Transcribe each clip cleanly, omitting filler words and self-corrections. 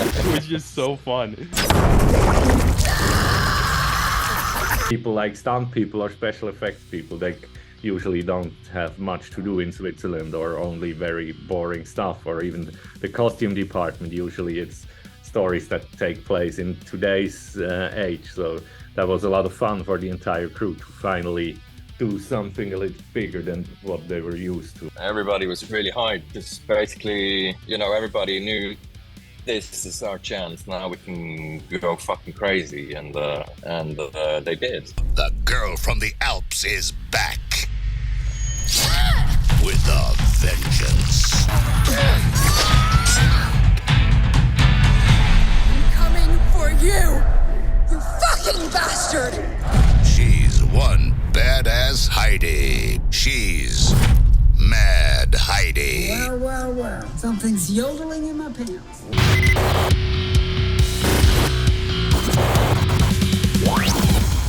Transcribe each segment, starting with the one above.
It was just so fun. People like stunt people or special effects people, they usually don't have much to do in Switzerland, or only very boring stuff, or even the costume department. Usually it's stories that take place in today's age. So that was a lot of fun for the entire crew to finally do something a little bigger than what they were used to. Everybody was really hyped because basically, everybody knew this is our chance. Now we can go fucking crazy, and they did. The girl from the Alps is back with a vengeance. I'm coming for you, you fucking bastard! She's one badass Heidi. She's Mad Heidi. Well. Something's yodeling in my pants.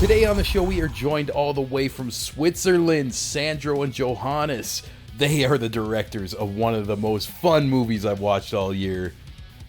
Today on the show, we are joined all the way from Switzerland, Sandro and Johannes. They are the directors of one of the most fun movies I've watched all year,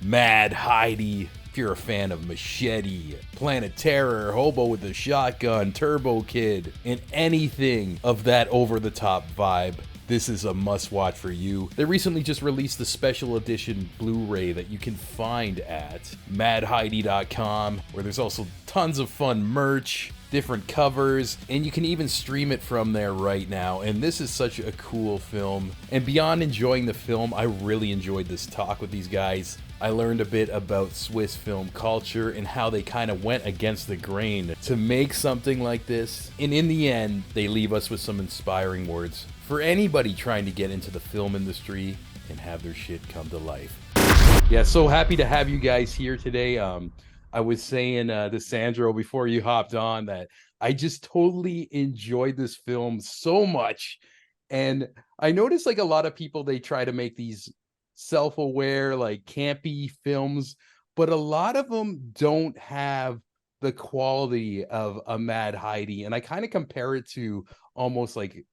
Mad Heidi. If you're a fan of Machete, Planet Terror, Hobo with a Shotgun, Turbo Kid, and anything of that over-the-top vibe, this is a must-watch for you. They recently just released the special edition Blu-ray that you can find at madheidi.com, where there's also tons of fun merch, different covers, and you can even stream it from there right now. And this is such a cool film. And beyond enjoying the film, I really enjoyed this talk with these guys. I learned a bit about Swiss film culture and how they kind of went against the grain to make something like this. And in the end, they leave us with some inspiring words for anybody trying to get into the film industry and have their shit come to life. Yeah, so happy to have you guys here today. I was saying to Sandro before you hopped on that I just totally enjoyed this film so much. And I noticed like a lot of people, they try to make these self-aware, like campy films, but a lot of them don't have the quality of a Mad Heidi. And I kind of compare it to almost like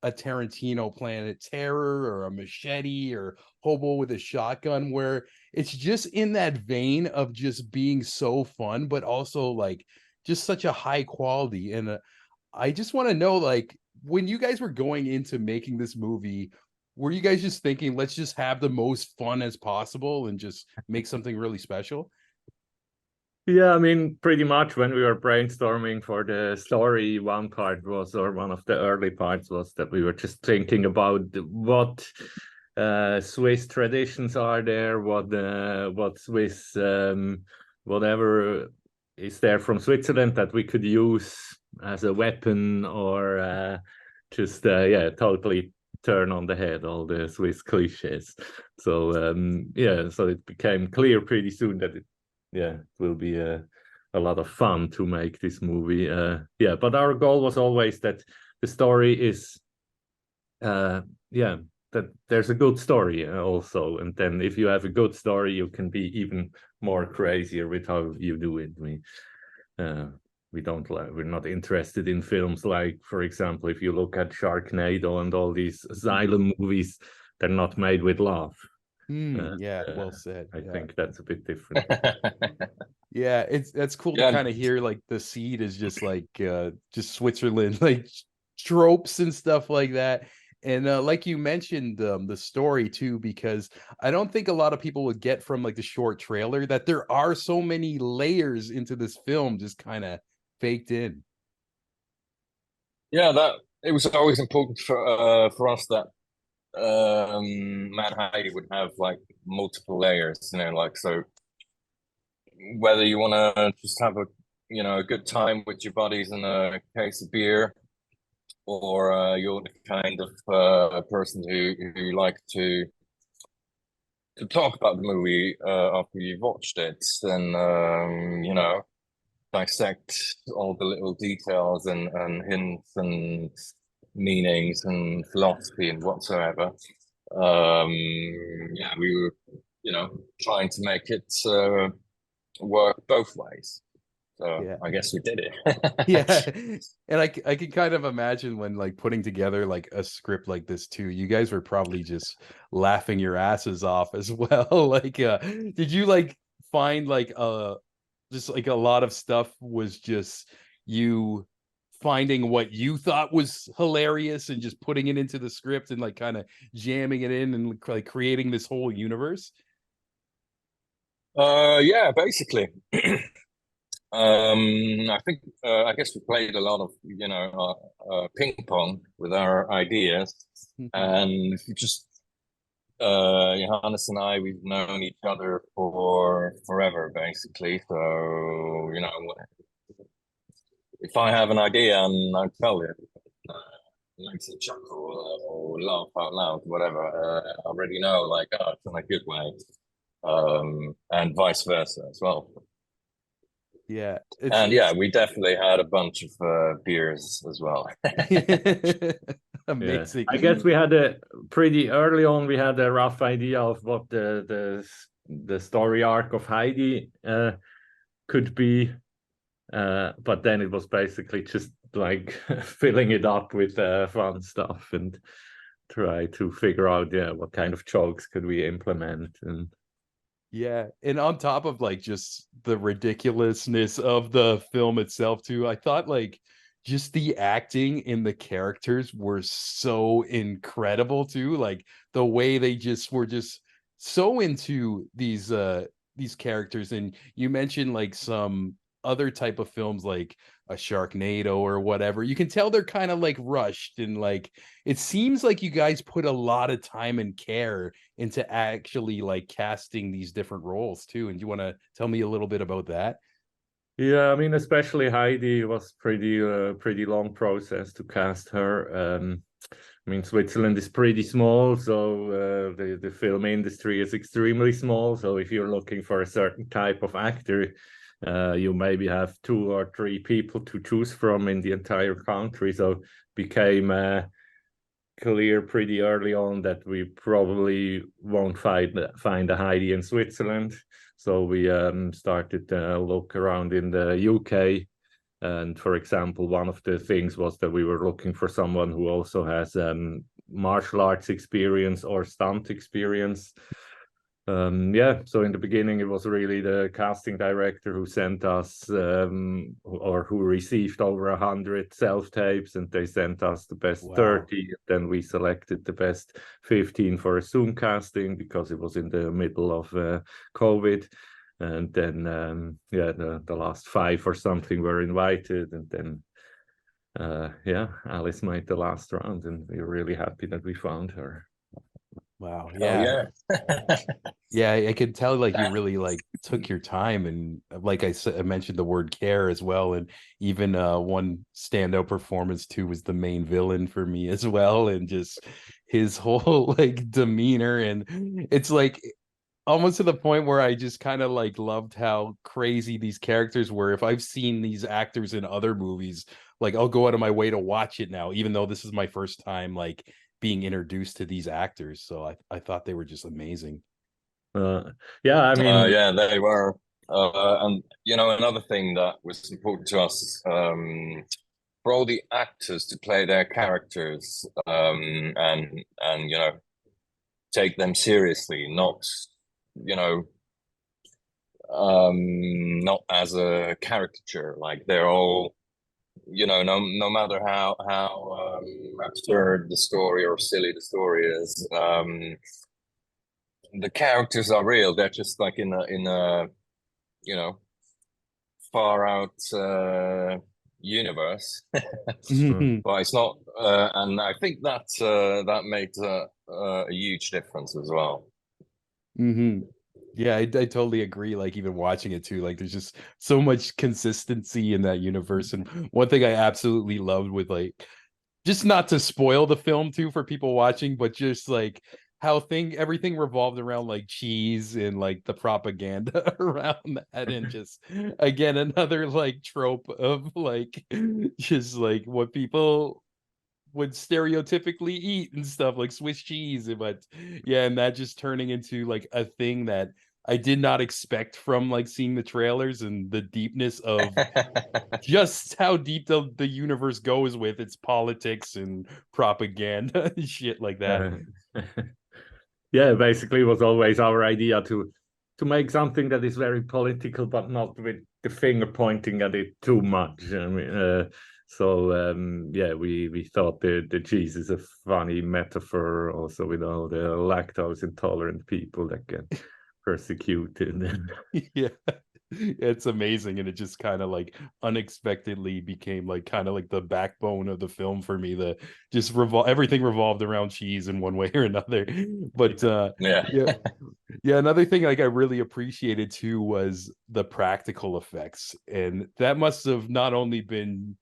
a Tarantino Planet Terror or a Machete or Hobo with a Shotgun, where it's just in that vein of just being so fun, but also like just such a high quality. And I just want to know, like, when you guys were going into making this movie, were you guys just thinking, let's just have the most fun as possible and just make something really special? Yeah, I mean, pretty much when we were brainstorming for the story, one part was, or one of the early parts was that we were just thinking about what Swiss traditions are there, what Swiss whatever is there from Switzerland that we could use as a weapon, or just totally turn on the head all the Swiss cliches. So so it became clear pretty soon that it will be a lot of fun to make this movie. But our goal was always that the story is that there's a good story also, and then if you have a good story, you can be even more crazier with how you do it. We're not interested in films like, for example, if you look at Sharknado and all these asylum movies, they're not made with love. Well said. I think that's a bit different. Yeah, that's cool to kind of hear like the seed is just like just Switzerland, like tropes and stuff like that. And like you mentioned, the story too, because I don't think a lot of people would get from like the short trailer that there are so many layers into this film just kind of baked in. Yeah, that it was always important for us that Mad Heidi would have like multiple layers, like, so whether you want to just have a good time with your buddies and a case of beer, or you're the kind of person who like to talk about the movie after you've watched it, then dissect all the little details and hints and meanings and philosophy and whatsoever. We were trying to make it work both ways. So I guess we did it. And I can kind of imagine when like putting together like a script like this too, you guys were probably just laughing your asses off as well. Like did you like find like just like a lot of stuff was just you finding what you thought was hilarious and just putting it into the script and like kind of jamming it in and like creating this whole universe? Yeah, basically. I think I guess we played a lot of ping pong with our ideas, and just Johannes and I, we've known each other for forever, basically. So if I have an idea and I tell you, like to chuckle or laugh out loud, whatever, I already know, like, oh, it's in a good way, and vice versa as well. Yeah, and yeah, we definitely had a bunch of beers as well. Amazing. I guess we had pretty early on. We had a rough idea of what the story arc of Heidi could be, but then it was basically just like filling it up with fun stuff and try to figure out what kind of jokes could we implement. And yeah, and on top of like just the ridiculousness of the film itself too, I thought like just the acting in the characters were so incredible too. Like the way they just were just so into these characters. And you mentioned like some other type of films like a Sharknado or whatever. You can tell they're kind of like rushed, and like it seems like you guys put a lot of time and care into actually like casting these different roles too. And do you want to tell me a little bit about that? yeah, I mean, especially Heidi was pretty long process to cast her. I mean, Switzerland is pretty small, so the film industry is extremely small. So if you're looking for a certain type of actor, you maybe have 2 or 3 people to choose from in the entire country. So became clear pretty early on that we probably won't find a Heidi in Switzerland. So we started to look around in the UK. And for example, one of the things was that we were looking for someone who also has martial arts experience or stunt experience. So in the beginning, it was really the casting director who sent us or who received over 100 self-tapes, and they sent us the best 30. Then we selected the best 15 for a Zoom casting because it was in the middle of COVID. And then the last 5 or something were invited, and then Alice made the last round, and we were really happy that we found her. Wow. Yeah. Yeah, I could tell like you really like took your time, and like I said, I mentioned the word care as well. And even one standout performance too was the main villain for me as well, and just his whole like demeanor. And it's like almost to the point where I just kind of like loved how crazy these characters were. If I've seen these actors in other movies, like I'll go out of my way to watch it now, even though this is my first time like being introduced to these actors. So I thought they were just amazing. I mean, yeah, they were. And another thing that was important to us, for all the actors to play their characters, and take them seriously, not not as a caricature. Like they're all, no matter how absurd the story or silly the story is, the characters are real. They're just like in a far out universe. But it's not, and I think that made a huge difference as well. Yeah, I totally agree. Like even watching it too, like there's just so much consistency in that universe. And one thing I absolutely loved with like, just not to spoil the film too for people watching, but just like how everything revolved around like cheese and like the propaganda around that. And just again another like trope of like just like what people would stereotypically eat and stuff like Swiss cheese. But yeah, and that just turning into like a thing that I did not expect from like seeing the trailers, and the deepness of just how deep the universe goes with its politics and propaganda and shit like that. yeah, basically it was always our idea to to make something that is very political, but not with the finger pointing at it too much. I mean, yeah, we thought the cheese is a funny metaphor, also with all the lactose intolerant people that get persecuted. Yeah. It's amazing, and it just kind of like unexpectedly became like kind of like the backbone of the film for me. The just everything revolved around cheese in one way or another. But yeah, another thing like I really appreciated too was the practical effects, and that must have not only been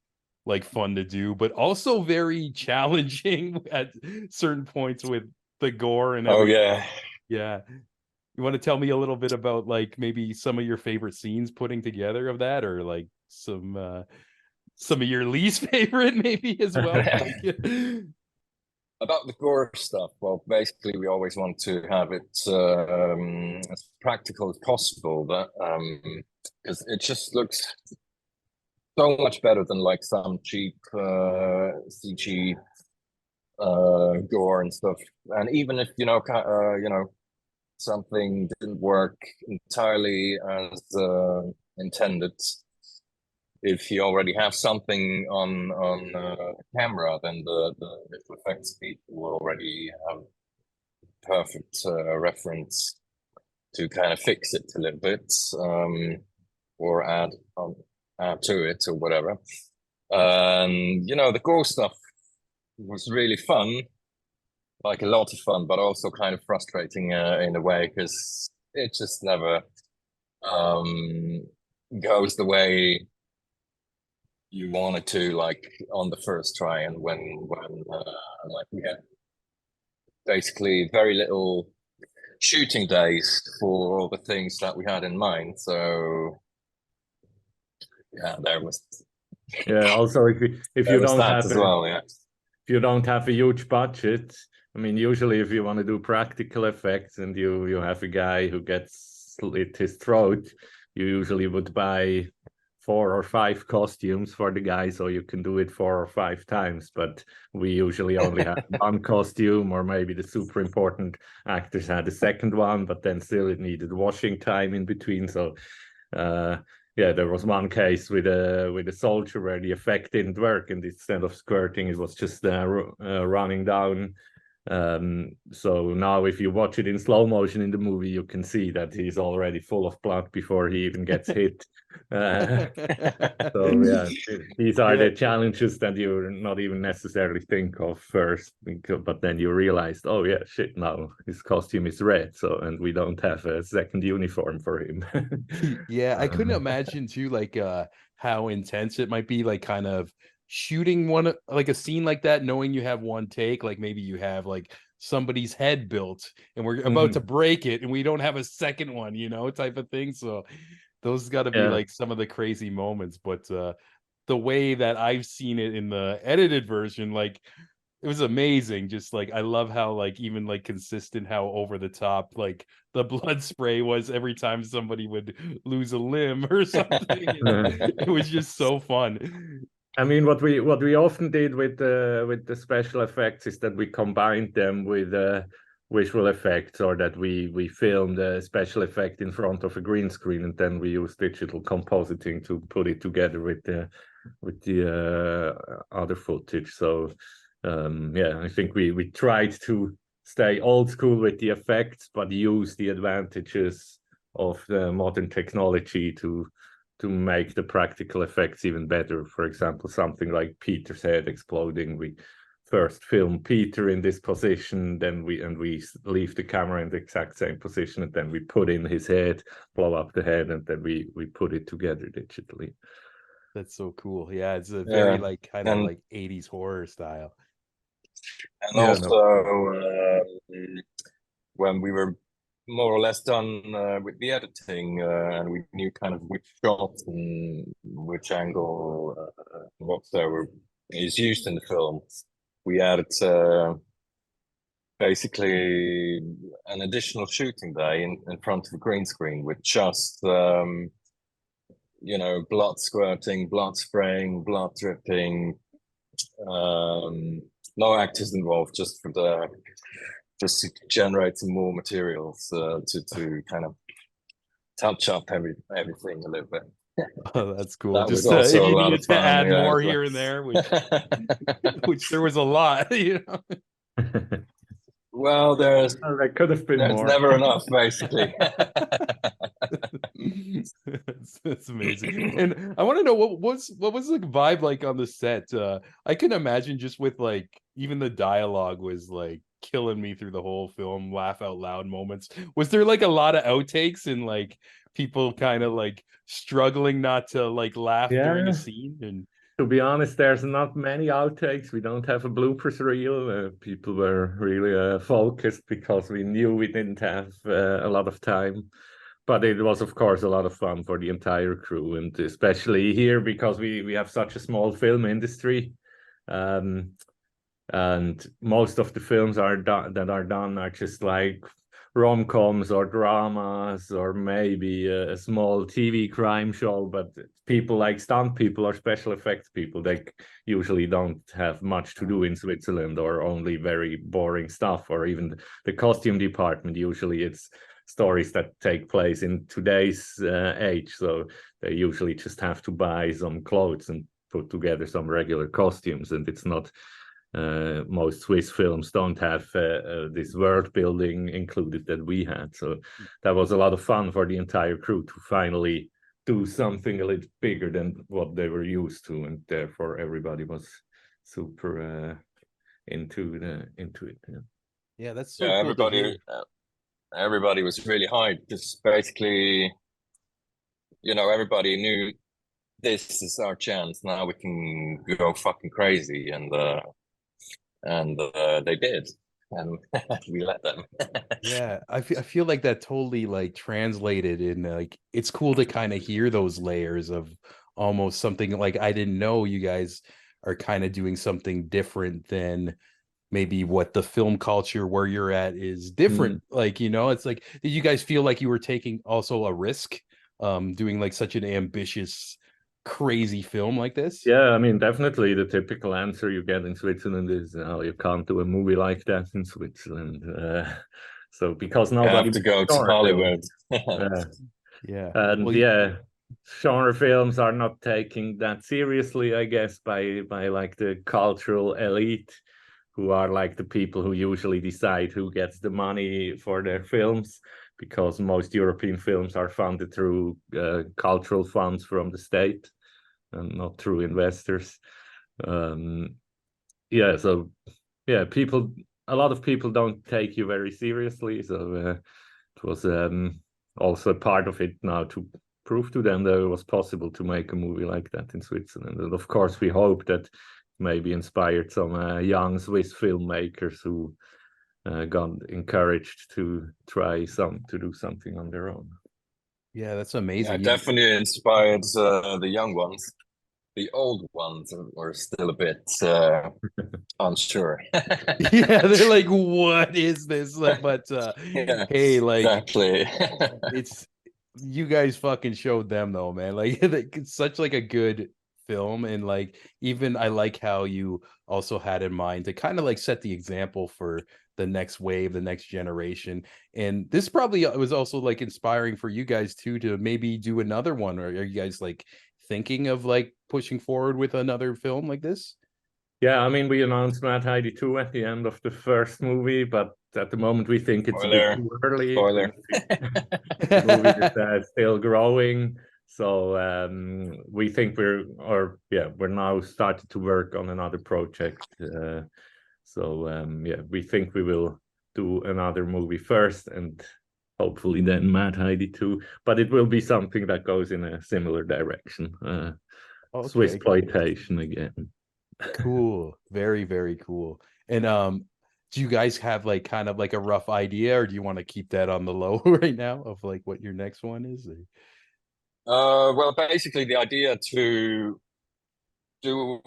like fun to do, but also very challenging at certain points with the gore and everything. Yeah. You want to tell me a little bit about like maybe some of your favorite scenes putting together of that, or like some of your least favorite maybe as well? About the gore stuff, well, basically we always want to have it as practical as possible, but because it just looks so much better than like some cheap CG gore and stuff. And even if you know something didn't work entirely as intended, if you already have something on camera, then the visual effects people will already have perfect reference to kind of fix it a little bit, or add to it or whatever. The gore stuff was really fun, like a lot of fun, but also kind of frustrating in a way, because it just never goes the way you want it to, like on the first try. And when like we had basically very little shooting days for all the things that we had in mind, so yeah, there was also if you don't have as well, yeah. If you don't have a huge budget, I mean, usually if you want to do practical effects and you have a guy who gets slit his throat, you usually would buy 4 or 5 costumes for the guy, so you can do it 4 or 5 times. But we usually only have one costume, or maybe the super important actors had a second one, but then still it needed washing time in between. So yeah, there was one case with a soldier where the effect didn't work, and instead of squirting, it was just running down. So now if you watch it in slow motion in the movie, you can see that he's already full of blood before he even gets hit. So yeah, these are the challenges that you not even necessarily think of first, but then you realized, oh yeah, shit, now his costume is red, so, and we don't have a second uniform for him. Yeah, I couldn't imagine too like how intense it might be, like kind of shooting one like a scene like that, knowing you have one take, like maybe you have like somebody's head built and we're about to break it and we don't have a second one, type of thing. So those got to be like some of the crazy moments. But the way that I've seen it in the edited version, like it was amazing. Just like I love how like even like consistent, how over the top like the blood spray was every time somebody would lose a limb or something. It was just so fun. I mean, what we often did with the special effects is that we combined them with visual effects, or that we filmed a special effect in front of a green screen, and then we use digital compositing to put it together with the other footage. So yeah, I think we tried to stay old school with the effects, but use the advantages of the modern technology to make the practical effects even better. For example, something like Peter's head exploding. We first film Peter in this position, then we leave the camera in the exact same position, and then we put in his head, blow up the head, and then we put it together digitally. That's so cool. Yeah, it's a very like kind of like 80s horror style. And also when we were more or less done with the editing, and we knew kind of which shot and which angle whatsoever is used in the film, we added basically an additional shooting day in front of the green screen with just blood squirting, blood spraying, blood dripping, no actors involved, just to generate some more materials to kind of touch up everything a little bit. Oh, that's cool. That was Just if also a you lot needed of to fun. add Yeah, more here and there, which there was a lot, you know. well, There could have been there's more. never enough, basically. That's amazing. And I want to know what was the vibe like on the set. I can imagine just with like even the dialogue was like killing me through the whole film, laugh out loud moments. Was there like a lot of outtakes and like people kind of like struggling not to like laugh during a Yeah. scene? And To be honest, there's not many outtakes. We don't have a bloopers reel. People were really focused because we knew we didn't have a lot of time. But it was, of course, a lot of fun for the entire crew, and especially here because we have such a small film industry. Um, and most of the films that are done are just like rom-coms or dramas or maybe a small TV crime show, but people like stunt people or special effects people, they usually don't have much to do in Switzerland or only very boring stuff, or even the costume department. Usually it's stories that take place in today's age, so they usually just have to buy some clothes and put together some regular costumes, and it's not most Swiss films don't have this world building included that we had. So that was a lot of fun for the entire crew to finally do something a little bigger than what they were used to, and therefore everybody was super into it. Yeah. yeah, that's so Yeah, cool to hear. everybody was really hyped because basically, everybody knew this is our chance. Now we can go fucking crazy, and they did, and we let them. Yeah, I feel like that totally like translated in like it's cool to kind of hear those layers of almost something like I didn't know you guys are kind of doing something different than maybe what the film culture where you're at is different. Like, it's like, did you guys feel like you were taking also a risk doing like such an ambitious, crazy film like this? Yeah, I mean, definitely the typical answer you get in Switzerland is, oh, you can't do a movie like that in Switzerland. So because You have nobody to go to genre Hollywood. films. Yeah. And Well, yeah, genre films are not taking that seriously, I guess, by like the cultural elite, who are like the people who usually decide who gets the money for their films, because most European films are funded through cultural funds from the state and not through investors. Yeah, so yeah, a lot of people don't take you very seriously. So it was also part of it now to prove to them that it was possible to make a movie like that in Switzerland. And of course, we hope that maybe inspired some young Swiss filmmakers who got encouraged to to do something on their own. yeah, that's Yeah, amazing. definitely inspired the young ones. The old ones were still a bit unsure. Yeah, they're like, what is this? But Yeah, hey, like exactly. it's you guys fucking showed them though, man. Like it's such like a good film, and like even I like how you also had in mind to kind of like set the example for the next wave, the next generation. And this probably was also like inspiring for you guys too to maybe do another one. Or are you guys like thinking of like pushing forward with another film like this? Yeah, I mean, we announced Mad Heidi 2 at the end of the first movie, but at the moment we think it's a bit Spoiler. too early. Spoiler. The movie is still growing. So we think we're now started to work on another project. So we think we will do another movie first and hopefully then Mad Heidi 2. But it will be something that goes in a similar direction. Swiss Okay, exploitation again. cool. Very, very cool. And do you guys have like kind of like a rough idea, or do you want to keep that on the low right now of like what your next one is? Well, basically, the idea to do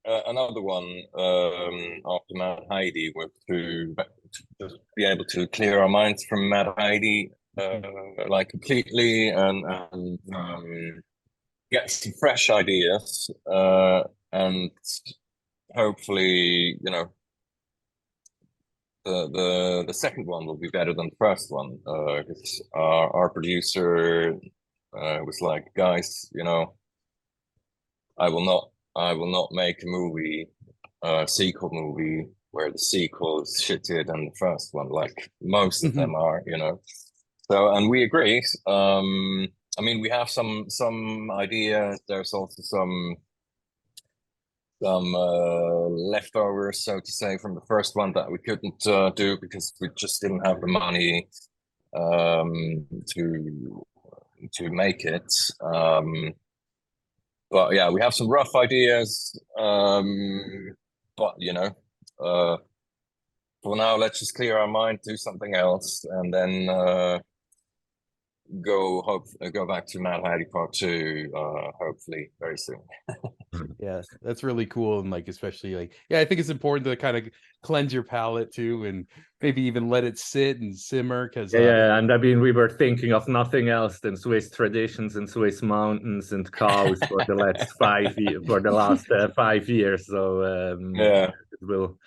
another one after Mad Heidi was to just be able to clear our minds from Mad Heidi like completely, and get some fresh ideas, and hopefully, the second one will be better than the first one, because our producer was like, guys, you know, I will not make a movie, sequel movie where the sequel is shittier than the first one, like most of them are, you know. So, and we agree. I mean, we have some ideas. There's also some leftovers, so to say, from the first one that we couldn't do because we just didn't have the money to make it. But yeah, we have some rough ideas. But you know, for now, let's just clear our mind, do something else, and then go back to Mad Heidi Part 2, hopefully very soon. Yeah, that's really cool. And like, especially like, yeah, I think it's important to kind of cleanse your palate too, and maybe even let it sit and simmer. Because yeah, and I mean, we were thinking of nothing else than Swiss traditions and Swiss mountains and cows for the last 5 years. So Yeah. it will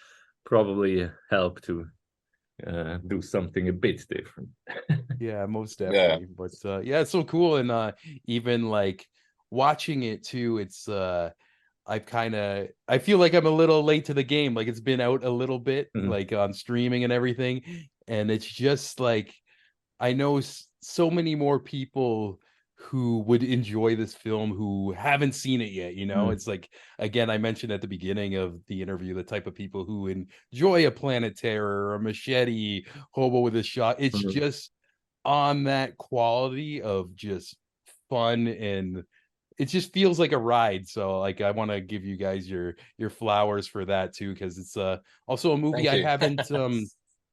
probably help to do something a bit different. Yeah, most definitely. But yeah, it's so cool. And even like watching it too, it's I feel like I'm a little late to the game. Like it's been out a little bit, like on streaming and everything. And it's just like I know so many more people who would enjoy this film who haven't seen it yet. You know, it's like, again, I mentioned at the beginning of the interview, the type of people who enjoy a Planet Terror or Machete, Hobo with a Shot. It's just on that quality of just fun, and it just feels like a ride. So like I want to give you guys your flowers for that too, because it's also a movie I haven't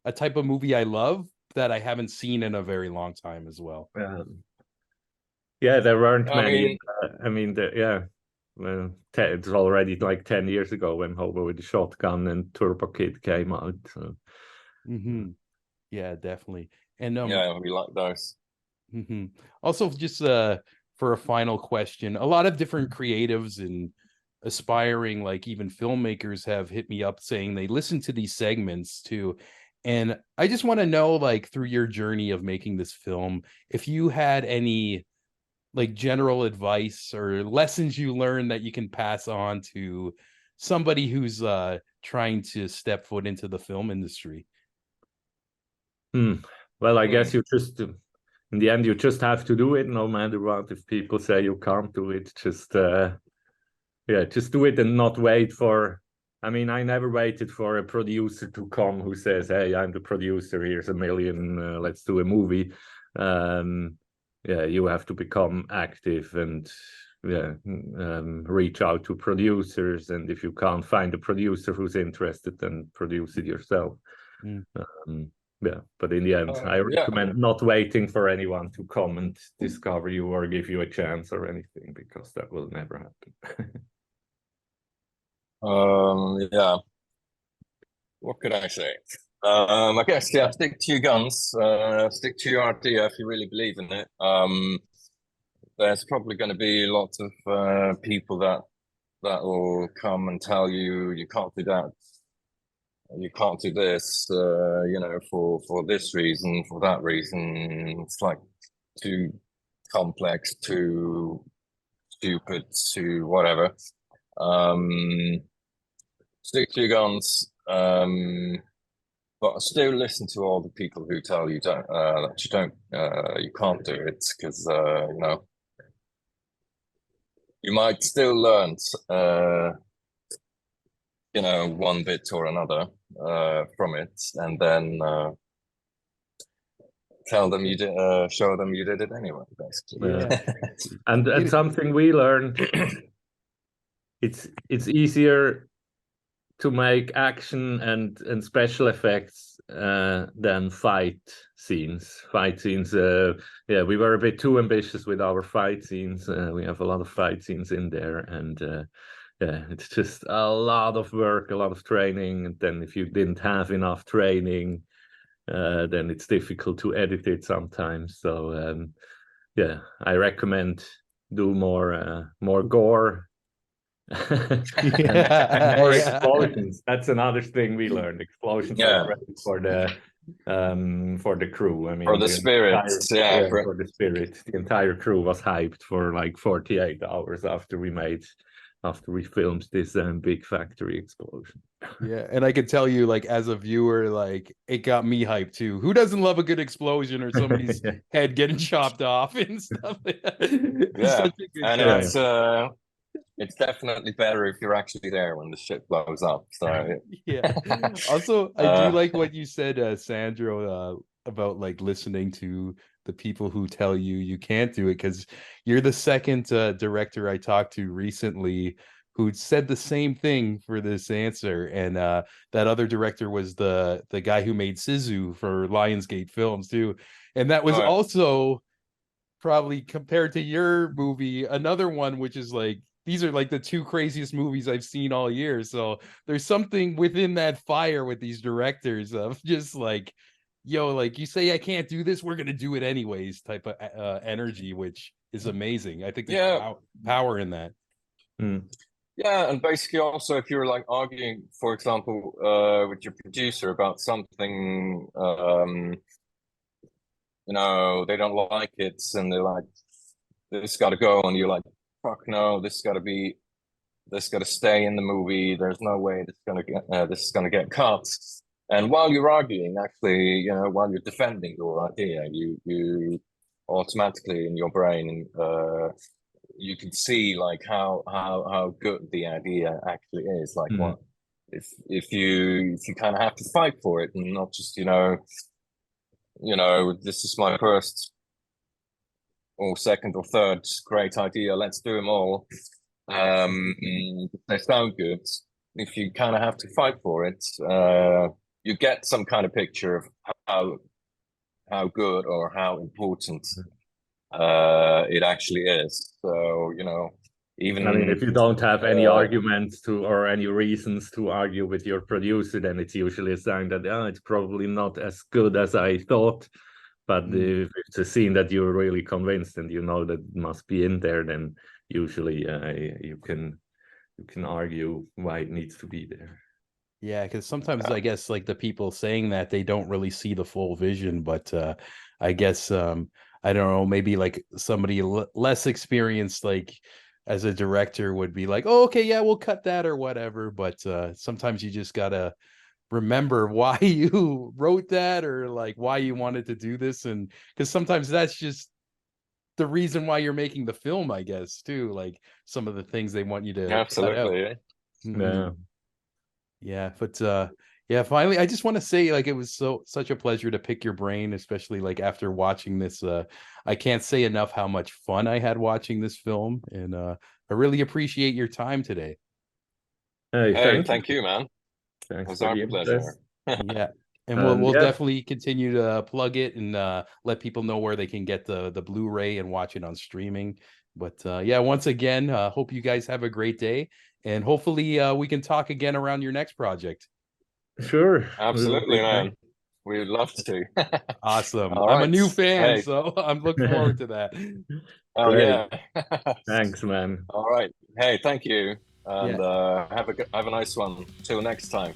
a type of movie I love that I haven't seen in a very long time as well. Yeah, there weren't many. Well, it's already like 10 years ago when Hobo with a Shotgun and Turbo Kid came out. So. Yeah, definitely. And yeah, we like those. Also, just for a final question, a lot of different creatives and aspiring, like even filmmakers, have hit me up saying they listen to these segments too. And I just want to know, like, through your journey of making this film, if you had any like general advice or lessons you learned that you can pass on to somebody who's trying to step foot into the film industry. Well, I guess you just, in the end, you just have to do it no matter what. If people say you can't do it, just do it and not wait for. I mean, I never waited for a producer to come who says, "Hey, I'm the producer. Here's $1 million. Let's do a movie." You have to become active and reach out to producers. And if you can't find a producer who's interested, then produce it yourself. But in the end, I recommend not waiting for anyone to come and discover you or give you a chance or anything, because that will never happen. Yeah. What could I say? I guess, yeah, stick to your guns, stick to your idea if you really believe in it. There's probably going to be lots of people that will come and tell you you can't do that, you can't do this, you know, for this reason, for that reason. It's like too complex, too stupid, too whatever. Stick to your guns. But still listen to all the people who tell you you can't do it, because you know, you might still learn you know, one bit or another from it, and then show them you did it anyway, basically. And something we learned, it's easier to make action and special effects than fight scenes. We were a bit too ambitious with our fight scenes. We have a lot of fight scenes in there, and it's just a lot of work, a lot of training. And then if you didn't have enough training, then it's difficult to edit it sometimes. So I recommend do more gore, And more Yeah. explosions. That's another thing we learned. Explosions Yeah. are great for the crew. I mean, For the spirits, yeah. for the spirit. The entire crew was hyped for like 48 hours after we filmed this big factory explosion. Yeah, and I can tell you, like, as a viewer, like, it got me hyped too. Who doesn't love a good explosion or somebody's Yeah. head getting chopped off and stuff? It's Yeah, such a good and time. it's definitely better if you're actually there when the shit blows up. So Yeah. Also, I do uh, like what you said, Sandro, about like listening to the people who tell you you can't do it, because you're the second director I talked to recently who said the same thing for this answer. And that other director was the guy who made Sisu for Lionsgate Films too. And that was all right. also probably, compared to your movie, another one which is like, these are like the two craziest movies I've seen all year. So there's something within that fire with these directors of just like, yo, like, you say I can't do this, we're gonna do it anyways type of energy, which is amazing. I think there's Yeah, power in that. yeah, and basically also if you're like arguing, for example, with your producer about something, they don't like it, and they're like, "This got to go," and you're like, "Fuck no, this got to stay in the movie. There's no way this is gonna get cut." And while you're arguing, actually, while you're defending your idea, you automatically in your brain, you can see like how good the idea actually is. Like what if you kind of have to fight for it and not just this is my first or second or third great idea. Let's do them all. They sound good. If you kind of have to fight for it, you get some kind of picture of how good or how important it actually is. So even I mean, if you don't have any arguments or any reasons to argue with your producer, then it's usually a sign that it's probably not as good as I thought. But if it's a scene that you're really convinced and you know that it must be in there, then usually you can argue why it needs to be there. Yeah, because sometimes I guess like the people saying that, they don't really see the full vision, but I guess I don't know, maybe like somebody less experienced, like as a director, would be like, oh, okay, yeah, we'll cut that or whatever. But sometimes you just gotta remember why you wrote that, or like why you wanted to do this, and because sometimes that's just the reason why you're making the film, I guess, too. Like some of the things they want you to cut out. absolutely. Yeah. Yeah, but yeah, finally, I just want to say, like, it was such a pleasure to pick your brain, especially like after watching this. I can't say enough how much fun I had watching this film, and I really appreciate your time today. Hey, Thank you, man. Thanks It was for our the pleasure. interest. Yeah, and we'll Yeah. definitely continue to plug it and let people know where they can get the Blu-ray and watch it on streaming. But yeah, once again, hope you guys have a great day, and hopefully we can talk again around your next project. Sure. Absolutely, man. We would love to. Awesome. All I'm a right. new fan, Hey. so I'm looking forward to that. Oh, Great. yeah. Thanks, man. All right. Hey, thank you. And Yeah. have a nice one. Till next time.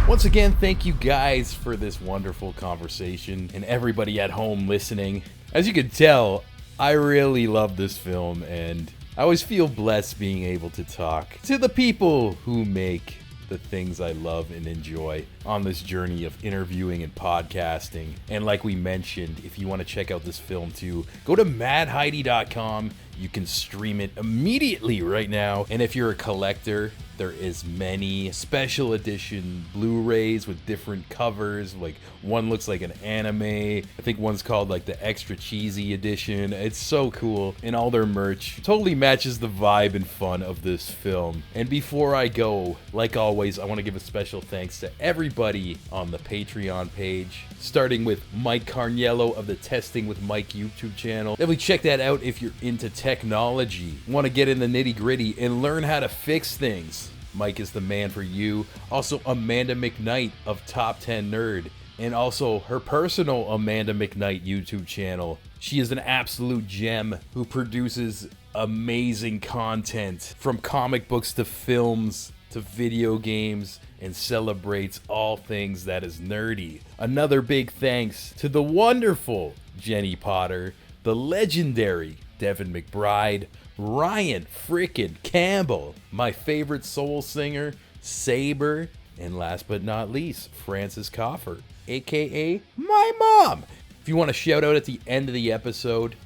Once again, thank you guys for this wonderful conversation, and everybody at home listening. As you can tell, I really love this film, and I always feel blessed being able to talk to the people who make the things I love and enjoy on this journey of interviewing and podcasting. And like we mentioned, if you want to check out this film too, go to madheidi.com. You can stream it immediately right now. And if you're a collector, there is many special edition Blu-rays with different covers. Like one looks like an anime. I think one's called like the extra cheesy edition. It's so cool. And all their merch totally matches the vibe and fun of this film. And before I go, like always, I want to give a special thanks to everybody on the Patreon page, starting with Mike Carniello of the Testing with Mike YouTube channel. Definitely check that out if you're into technology, want to get in the nitty gritty and learn how to fix things. Mike is the man for you. Also, Amanda McKnight of Top 10 Nerd, and also her personal Amanda McKnight YouTube channel. She is an absolute gem who produces amazing content from comic books to films to video games and celebrates all things that is nerdy. Another big thanks to the wonderful Jenny Potter, the legendary Devin McBride, Ryan frickin' Campbell, my favorite soul singer, Saber, and last but not least, Francis Coffer, aka my mom. If you want to shout out at the end of the episode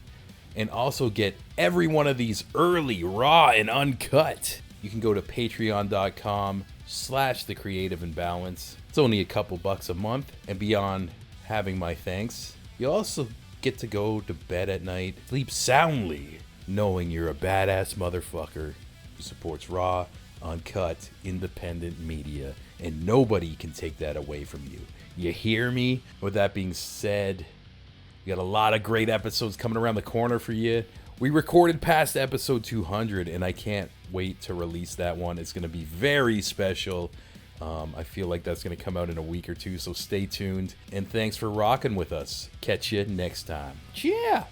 and also get every one of these early, raw, and uncut, you can go to patreon.com/The Creative Imbalance. It's only a couple bucks a month, and beyond having my thanks, you also get to go to bed at night, sleep soundly, knowing you're a badass motherfucker who supports raw, uncut, independent media, and nobody can take that away from you. You hear me? With that being said, we got a lot of great episodes coming around the corner for you. We recorded past episode 200, and I can't wait to release that one. It's going to be very special. I feel like that's going to come out in a week or two, so stay tuned. And thanks for rocking with us. Catch you next time. Yeah.